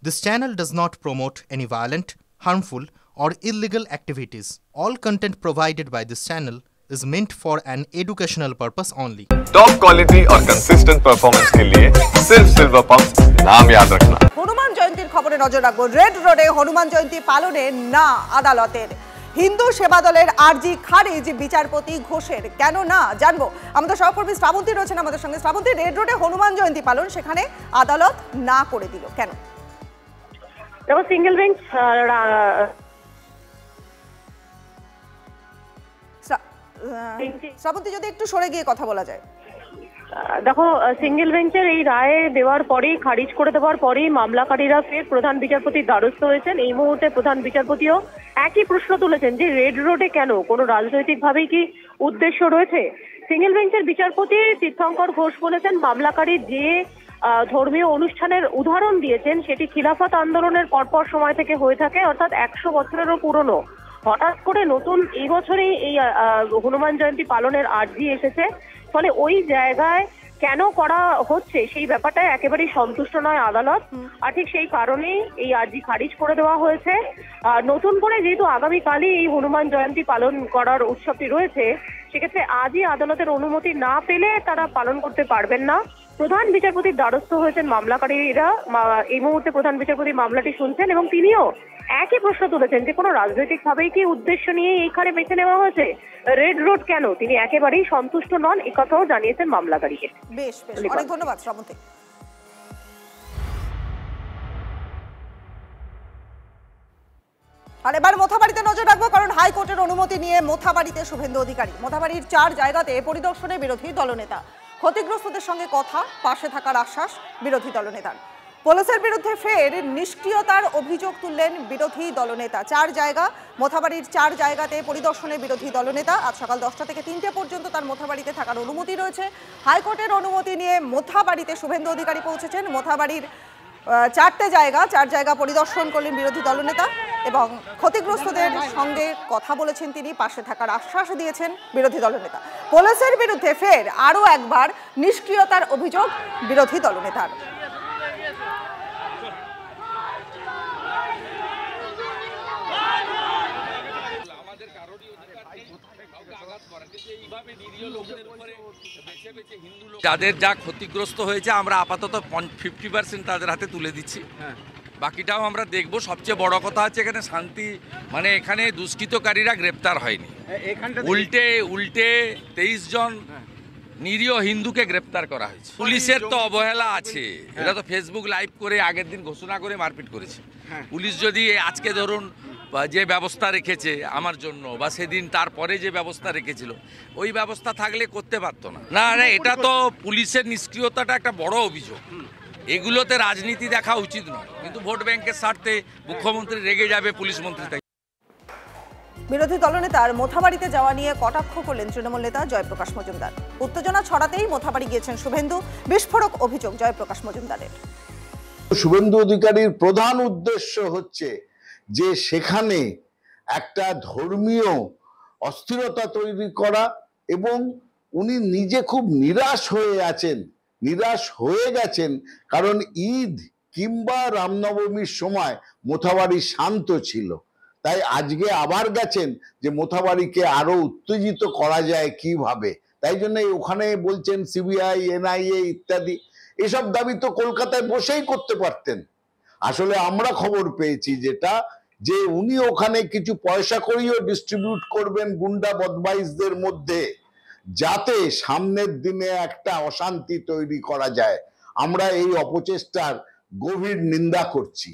This channel does not promote any violent, harmful, or illegal activities. All content provided by this channel is meant for an educational purpose only. Top quality और consistent performance के लिए सिर्फ silver pumps नाम याद रखना। হনুমান জয়ন্তীর খবরে নজর রাখবো। রেড রোডে হনুমান জয়ন্তী পালনে না আদালতের। হিন্দু সেবা দলের আর্জি খারিজ বিচারপতি ঘোষের, কেন না জানবো। আমাদের সহকর্মী শ্রাবন্তী রয়েছেন আমাদের সঙ্গে। শ্রাবন্তী, রেড রোডে হনুমান জয়ন্তী পালন, সেখানে আদালত না করে দিল কেন? দেখো, সিঙ্গেল বেঞ্চ শ্রাবন্তী, যদি একটু সরে গিয়ে কথা বলা যায়। দেখো, সিঙ্গেল বেঞ্চের এই রায় দেওয়ার পরেই, খারিজ করে দেওয়ার পরেই মামলাকারীরা ফের প্রধান বিচারপতির দ্বারস্থ হয়েছেন। এই মুহূর্তে প্রধান বিচারপতিও একই প্রশ্ন তুলেছেন যে রেড রোডে কেন, কোনো রাজনৈতিকভাবেই কি উদ্দেশ্য রয়েছে? সিঙ্গেল বেঞ্চের বিচারপতি তীর্থঙ্কর ঘোষ বলেছেন, মামলাকারী যে ধর্মীয় অনুষ্ঠানের উদাহরণ দিয়েছেন সেটি খিলাফত আন্দোলনের পরপর সময় থেকে হয়ে থাকে, অর্থাৎ 100 বছরেরও পুরনো। হঠাৎ করে নতুন এই বছরেই এই হনুমান জয়ন্তী পালনের আর্জি এসেছে, ফলে ওই জায়গায় কেন করা হচ্ছে সেই ব্যাপারটায় একেবারেই সন্তুষ্ট নয় আদালত। আর ঠিক সেই কারণেই এই আর্জি খারিজ করে দেওয়া হয়েছে। নতুন করে যেহেতু আগামীকালই এই হনুমান জয়ন্তী পালন করার উৎসবটি রয়েছে, সেক্ষেত্রে আজই আদালতের অনুমতি না পেলে তারা পালন করতে পারবেন না। প্রধান বিচারপতির দ্বারস্থ হয়েছেন মামলাকারীরা। এই মুহূর্তে প্রধান বিচারপতি মামলাটি শুনছেন এবং তিনিও একই প্রশ্ন তুলেছেন যে কোনো রাজনৈতিক ভাবেই কি উদ্দেশ্য নিয়ে এইখানে বেছে নেওয়া হয়েছে, রেড রোড কেন, তিনি একেবারেই সন্তুষ্ট নন, এই কথাও জানিয়েছেন মামলাকারীকে। বেশ বেশ, অনেক ধন্যবাদ শ্রাবন্তী। আর এবার মোথাবাড়িতে নজর রাখবো, কারণ হাইকোর্টের অনুমতি নিয়ে মোথাবাড়িতে শুভেন্দু অধিকারী। মোথাবাড়ির 4 জায়গাতে পরিদর্শনে বিরোধী দলনেতা। ক্ষতিগ্রস্তদের সঙ্গে কথা, পাশে থাকার আশ্বাস বিরোধী দলনেতার। পুলিশের বিরুদ্ধে ফের নিষ্ক্রিয়তার অভিযোগ তুললেন বিরোধী দলনেতা। 4 জায়গা, মোথাবাড়ির 4 জায়গাতে পরিদর্শনে বিরোধী দলনেতা। আজ সকাল 10টা থেকে 3টে পর্যন্ত তার মোথাবাড়িতে থাকার অনুমতি রয়েছে। হাইকোর্টের অনুমতি নিয়ে মোথাবাড়িতে শুভেন্দু অধিকারী পৌঁছেছেন। মোথাবাড়ির 4টে জায়গা, 4 জায়গা পরিদর্শন করলেন বিরোধী দলনেতা এবং ক্ষতিগ্রস্তদের সঙ্গে কথা বলেছেন তিনি, পাশে থাকার আশ্বাস দিয়েছেন বিরোধী দলনেতা। পুলিশের বিরুদ্ধে ফের আরও একবার নিষ্ক্রিয়তার অভিযোগ বিরোধী দলনেতার। যাদের যা ক্ষতিগ্রস্ত হয়েছে আমরা আপাতত 50% তাদের হাতে তুলে দিচ্ছি, বাকিটাও আমরা দেখব। সবচেয়ে বড় কথা হচ্ছে এখানে শান্তি, মানে এখানে দুষ্কৃতকারীরা গ্রেপ্তার হয়নি, উল্টে 23 জন নিরীহ হিন্দুকে গ্রেপ্তার করা হয়েছে। পুলিশের তো অবহেলা আছে, এটা তো ফেসবুক লাইভ করে আগের দিন ঘোষণা করে মারপিট করেছে। পুলিশ যদি আজকে ধরুন যে ব্যবস্থা রেখেছে আমার জন্য, বা সেদিন তারপরে যে ব্যবস্থা রেখেছিল, ওই ব্যবস্থা থাকলে করতে পারতো না। না না, এটা তো পুলিশের নিষ্ক্রিয়তাটা একটা বড় অভিযোগ। এগুলোতে রাজনীতি দেখা উচিত নয়, কিন্তু ভোট ব্যাংকের স্বার্থে মুখ্যমন্ত্রী রেগে যাবে, পুলিশ মন্ত্রী তাই। বিরোধী দলনেতার মোথাবাড়িতে যাওয়া নিয়ে কটাক্ষ করলেন তৃণমূল নেতা জয়প্রকাশ মজুমদার। উত্তেজনা ছড়াতেই মোথাবাড়ি গিয়েছেন শুভেন্দু, বিস্ফোরক অভিযোগ জয়প্রকাশ মজুমদারের। শুভেন্দু অধিকারীর প্রধান উদ্দেশ্য হচ্ছে যে সেখানে একটা ধর্মীয় অস্থিরতা তৈরি করা, এবং উনি নিজে খুব নিরাশ হয়ে গেছেন, কারণ ঈদ কিংবা রামনবমীর সময় মোথাবাড়ি শান্ত ছিল। তাই আজকে আবার গেছেন যে মোথাবাড়িকে আরো উত্তেজিত করা যায় কিভাবে। তাই জন্য ওখানে বলছেন সিবিআই, এনআইএ ইত্যাদি, এসব দাবি তো কলকাতায় বসেই করতে পারতেন। আসলে আমরা খবর পেয়েছি যেটা, যে উনি ওখানে কিছু পয়সা করিও ডিস্ট্রিবিউট করবেন গুন্ডা বদমাইশদের মধ্যে, যাতে সামনের দিনে একটা অশান্তি তৈরি করা যায়। আমরা এই অপচেষ্টার গভীর নিন্দা করছি।